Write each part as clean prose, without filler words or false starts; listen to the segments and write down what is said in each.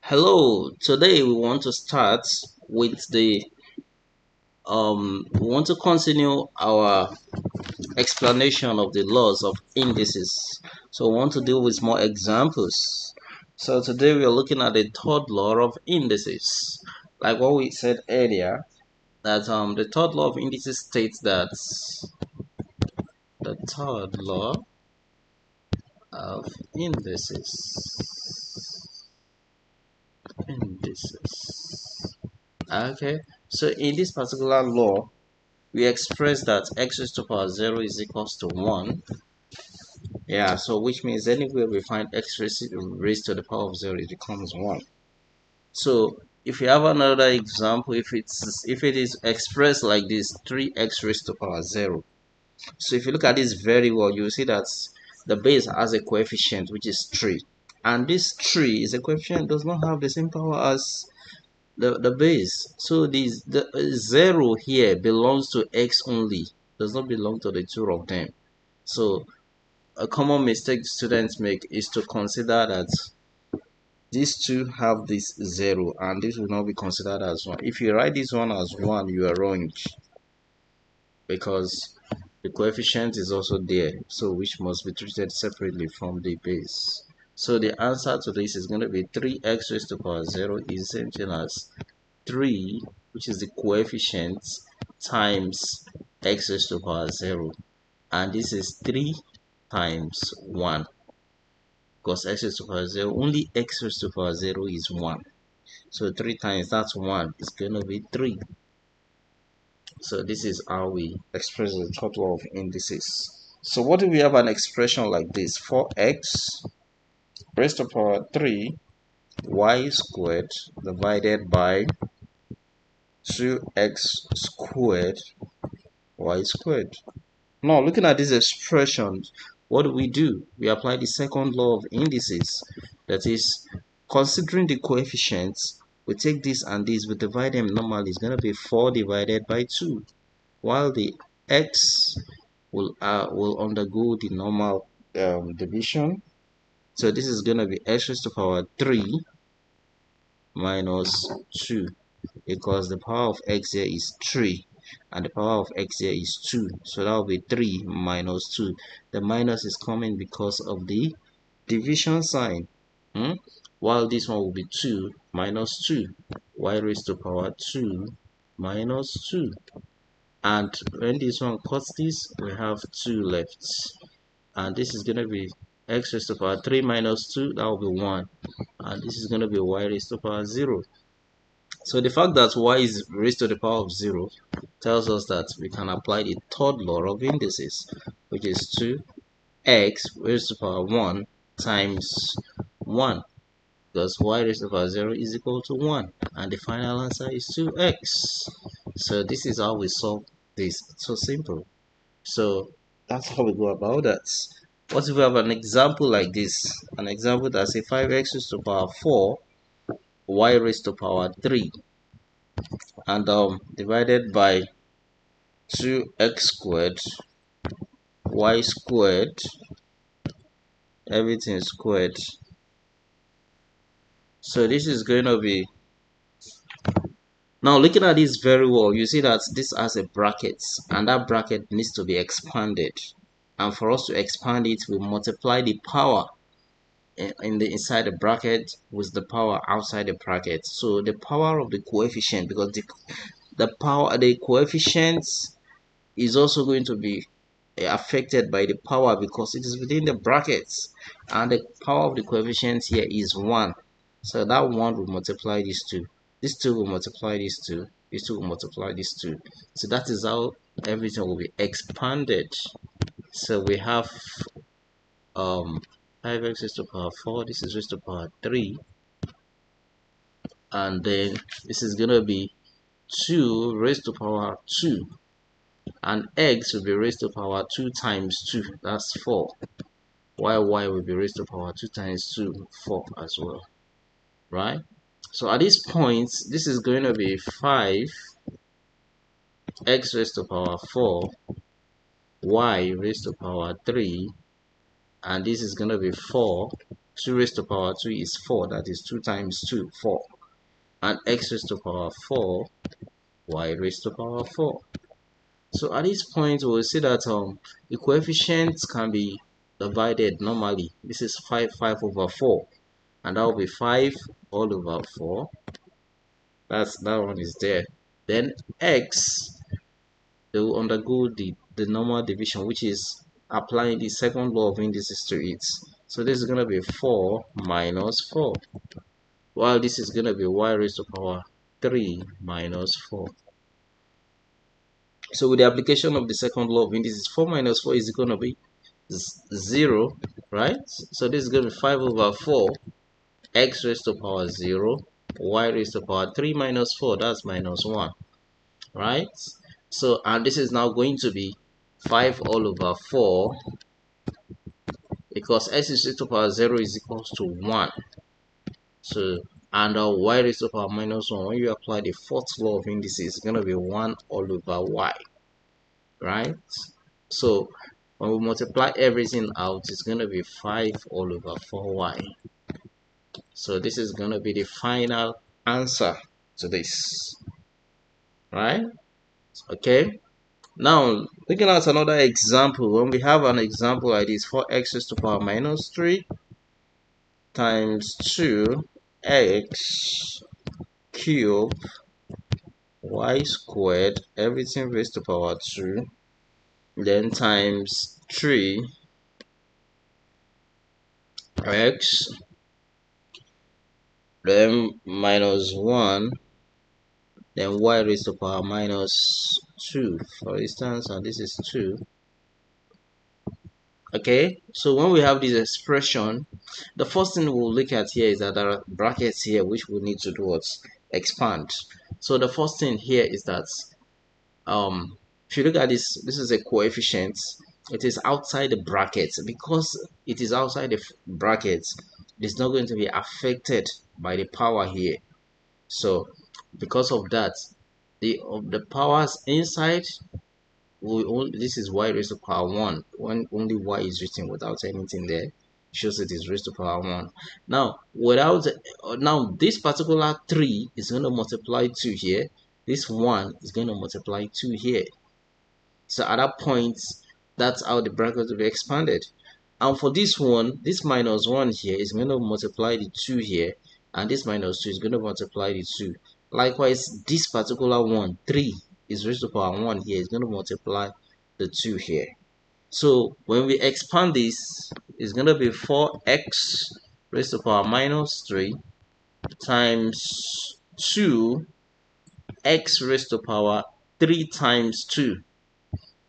Hello, today we want to start with we want to continue our explanation of the laws of indices. So we want to deal with more examples. So today we are looking at the third law of indices. Like what we said earlier, that the third law of indices states that the third law of indices. Okay, so in this particular law, we express that x raised to power 0 is equals to 1. Yeah, so which means anywhere we find x raised to the power of 0, it becomes 1. So if you have another example, if it is expressed like this, 3x raised to power 0. So if you look at this very well, you will see that the base has a coefficient which is 3. And this 3 is a coefficient does not have the same power as the base. So the 0 here belongs to x only, does not belong to the two of them. So a common mistake students make is to consider that these two have this 0 and this will not be considered as 1. If you write this one as 1, you are wrong, because the coefficient is also there, so which must be treated separately from the base. So the answer to this is going to be 3x raised to power 0 is the same thing as 3, which is the coefficient, times x raised to power 0. And this is 3 times 1. Because x raised to power 0, only x raised to power 0 is 1. So 3 times that's 1 is going to be 3. So this is how we express the third law of indices. So what do we have an expression like this? 4x raised to power 3 y squared divided by 2x squared y squared. Now looking at this expression, what do? We apply the second law of indices. That is, considering the coefficients, we take this and this, we divide them normally. It's going to be 4 divided by 2, while the x will undergo the normal division. So this is going to be x raised to power 3 minus 2, because the power of x here is 3 and the power of x here is 2, so that will be 3 minus 2. The minus is coming because of the division sign, while this one will be 2 minus 2, y raised to power 2 minus 2. And when this one cuts this, we have 2 left, and this is going to be x raised to power 3 minus 2, that will be 1, and this is going to be y raised to power 0. So the fact that y is raised to the power of 0 tells us that we can apply the third law of indices, which is 2x raised to the power 1 times 1, because y raised to the power 0 is equal to 1, and the final answer is 2x. So this is how we solve this. It's so simple. So that's how we go about that. What if we have an example like this? An example that says 5x raised to the power 4 y raised to the power 3, and divided by 2x squared y squared, everything squared. So this is going to be, now looking at this very well, you see that this has a bracket, and that bracket needs to be expanded, and for us to expand it, we multiply the power inside the bracket with the power outside the bracket. So the power of the coefficient, because the coefficients is also going to be affected by the power, because it is within the brackets, and the power of the coefficient here is 1. So that 1 will multiply these two. This 2 will multiply these two. This 2 will multiply these two. So that is how everything will be expanded. So we have 5x raised to the power 4. This is raised to the power 3. And then this is going to be 2 raised to the power 2. And x will be raised to the power 2 times 2. That's 4. While y will be raised to the power 2 times 2, 4 as well. Right? So at this point, this is going to be 5x raised to the power 4, y raised to the power 3, and this is going to be 4 2 raised to power 2 is 4. That is 2 times 2, 4. And x raised to power 4, y raised to power 4. So at this point, we'll see that the coefficients can be divided normally. This is 5 over 4. And that will be 5 all over 4. That one is there. Then x, they will undergo the normal division, which is applying the second law of indices to it. So this is going to be 4 minus 4. While this is going to be y raised to power 3 minus 4. So with the application of the second law of indices, 4 minus 4 is going to be 0, right? So this is going to be 5 over 4, x raised to power 0, y raised to power 3 minus 4, that's minus 1, right? So, and this is now going to be 5 all over 4, because x is raised to power 0 is equals to 1. So, and y raised to power minus 1, when you apply the fourth law of indices, it's going to be 1 all over y, right? So, when we multiply everything out, it's going to be 5 all over 4y. So, this is going to be the final answer to this, right? Okay. Now, looking at another example, when we have an example like this, 4x raised to power minus 3 times 2x cubed y squared, everything raised to power 2, then times 3x, then minus 1, then y raised to power minus 2, for instance, and this is 2. Okay, so when we have this expression, the first thing we'll look at here is that there are brackets here which we need to do what? Expand. So the first thing here is that if you look at this, this is a coefficient. It is outside the brackets. Because it is outside the brackets, it's not going to be affected by the power here. So because of that, the powers inside, this is y raised to power 1 when only y is written without anything there, shows it is raised to power 1. Now without now this particular 3 is going to multiply 2 here, this 1 is going to multiply 2 here. So at that point, that's how the bracket will be expanded. And for this one, this minus 1 here is going to multiply the 2 here, and this minus 2 is going to multiply the 2. Likewise, this particular one, 3, is raised to power 1 here, is going to multiply the 2 here. So when we expand this, it's going to be 4x raised to power minus 3 times 2 x raised to power 3 times 2.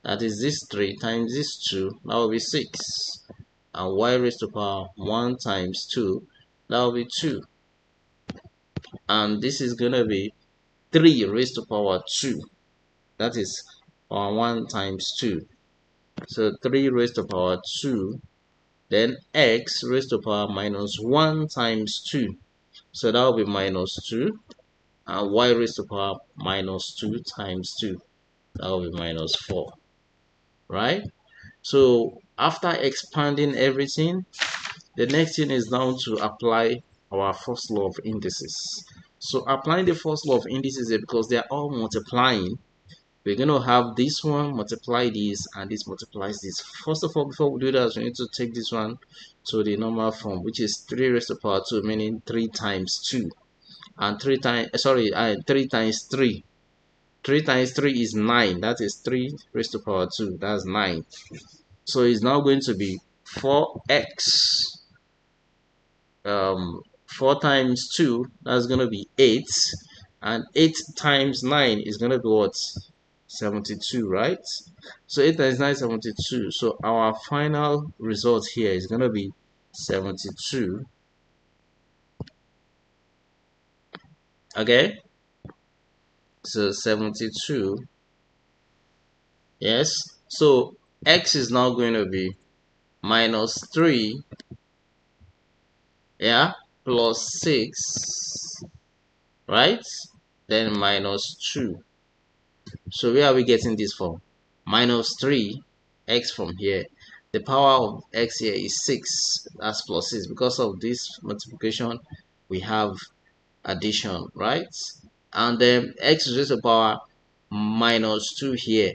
That is this 3 times this 2, that will be 6. And y raised to power 1 times 2, that will be 2. And this is going to be 3 raised to power 2. That is power 1 times 2. So 3 raised to power 2. Then x raised to power minus 1 times 2. So that will be minus 2. And y raised to power minus 2 times 2. That will be minus 4. Right? So after expanding everything, the next thing is now to apply our first law of indices. So applying the first law of indices is because they are all multiplying. We're going to have this one multiply this, and this multiplies this. First of all, before we do that, we need to take this one to the normal form, which is 3 raised to power 2, meaning 3 times 2. And 3 times 3. 3 times 3 is 9. That is 3 raised to power 2. That's 9. So it's now going to be 4x. 4 times 2, that's going to be 8. And 8 times 9 is going to be what? 72, right? So 8 times 9 is 72. So our final result here is going to be 72. Okay? So 72. Yes. So x is now going to be minus 3, yeah, plus 6, right? Then minus 2. So where are we getting this from? Minus 3, x from here. the power of x here is 6. That's plus 6. Because of this multiplication, we have addition, right? And then x raised to the power minus 2 here,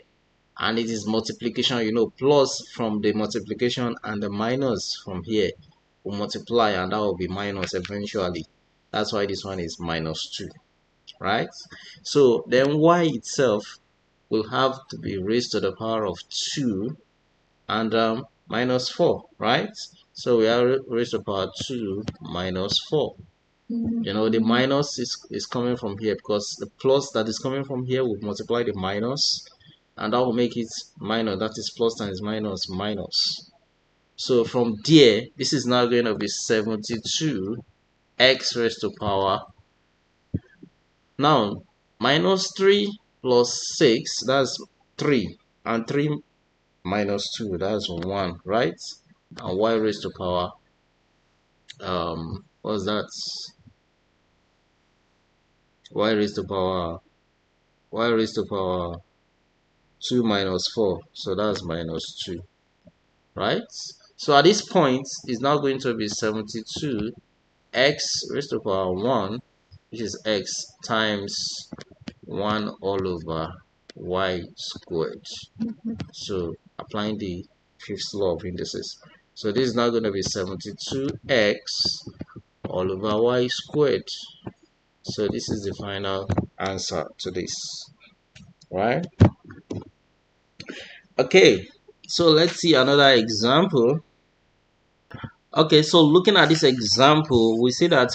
and it is multiplication, you know, plus from the multiplication and the minus from here will multiply, and that will be minus eventually. That's why this one is minus 2, right? So then y itself will have to be raised to the power of 2 and minus 4, right? So we are raised to the power 2 minus 4. You know, the minus is coming from here because the plus that is coming from here will multiply the minus, and that will make it minus. That is plus times minus minus. So from there, this is now going to be 72 x raised to power. Now, minus 3 plus 6, that's 3. And 3 minus 2, that's 1, right? And y raised to power, what's that? y raised to power 2 minus 4, so that's minus 2, right? So at this point, it's now going to be 72 x raised to power 1, which is x times 1 all over y squared. So applying the fifth law of indices. So this is now going to be 72x all over y squared. So this is the final answer to this, right? Okay, so let's see another example. Okay, so looking at this example, we see that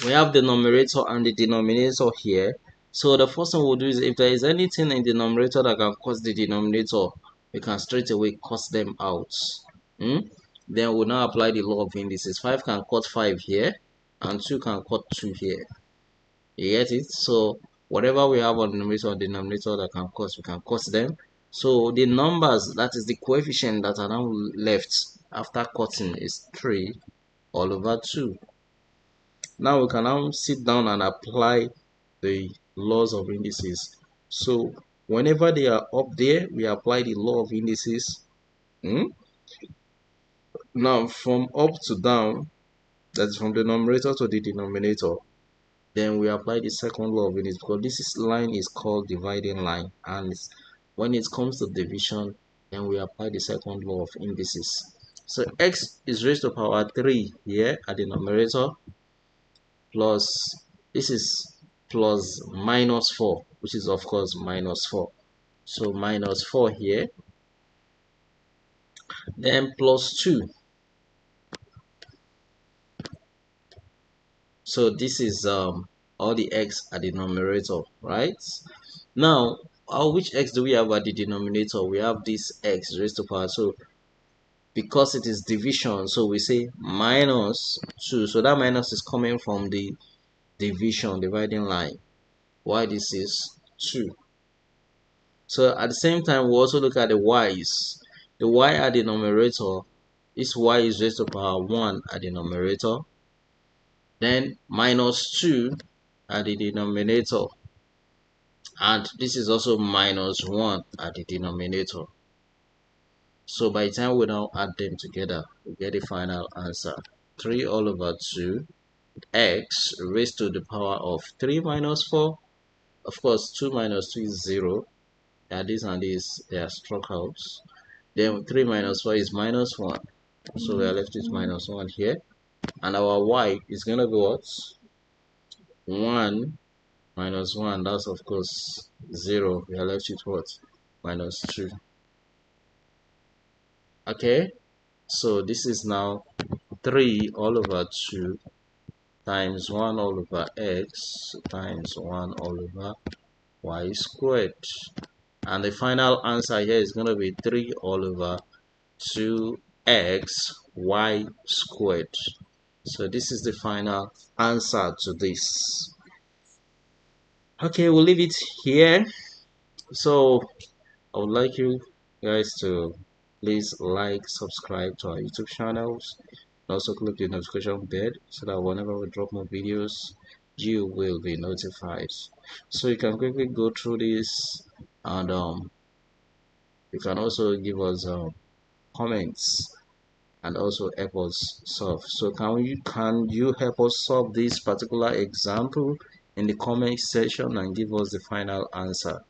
we have the numerator and the denominator here. So the first thing we'll do is, if there is anything in the numerator that can cause the denominator, we can straight away cut them out. Then we'll now apply the law of indices. 5 can cut 5 here, and 2 can cut 2 here. You get it? So whatever we have on the numerator and denominator that can cut, we can cut them. So the numbers, that is the coefficient that are now left after cutting, is 3 all over 2. Now we can now sit down and apply the laws of indices. So whenever they are up there, we apply the law of indices. Now from up to down, that's from the numerator to the denominator, then we apply the second law of indices, because this line is called dividing line, and when it comes to division, then we apply the second law of indices. So x is raised to power 3 here at the numerator, plus this is plus minus 4, which is of course minus 4. So minus 4 here, then plus 2. So this is all the x at the numerator, right? Now, which x do we have at the denominator? We have this x raised to power. So because it is division, so we say minus 2. So that minus is coming from the dividing line. Why this is 2. So at the same time, we also look at the y's. The y at the numerator, this y is raised to power 1 at the numerator. Then minus 2 at the denominator. And this is also minus 1 at the denominator. So by the time we now add them together, we get the final answer. 3 all over 2 x raised to the power of 3 minus 4. Of course, 2 minus 2 is 0. This and this, they are struck out. Then 3 minus 4 is minus 1. So we are left with minus 1 here. And our y is going to be what? 1 minus 1. That's of course 0. We are left with what? Minus 2. Okay. So this is now 3 all over 2 times 1 all over x times 1 all over y squared. And the final answer here is going to be 3 all over 2x y squared. So this is the final answer to this. Okay, we'll leave it here. So I would like you guys to please like, subscribe to our YouTube channels, and also click the notification bell so that whenever we drop more videos, you will be notified. So you can quickly go through this, and you can also give us comments and also help us solve. So can you help us solve this particular example in the comment section and give us the final answer?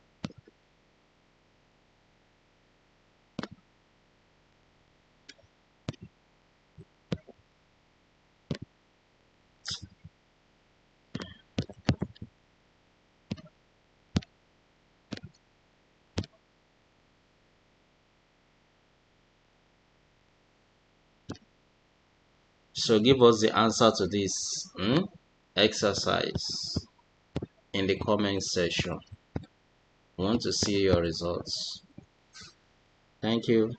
So give us the answer to this exercise in the comment section. We want to see your results. Thank you.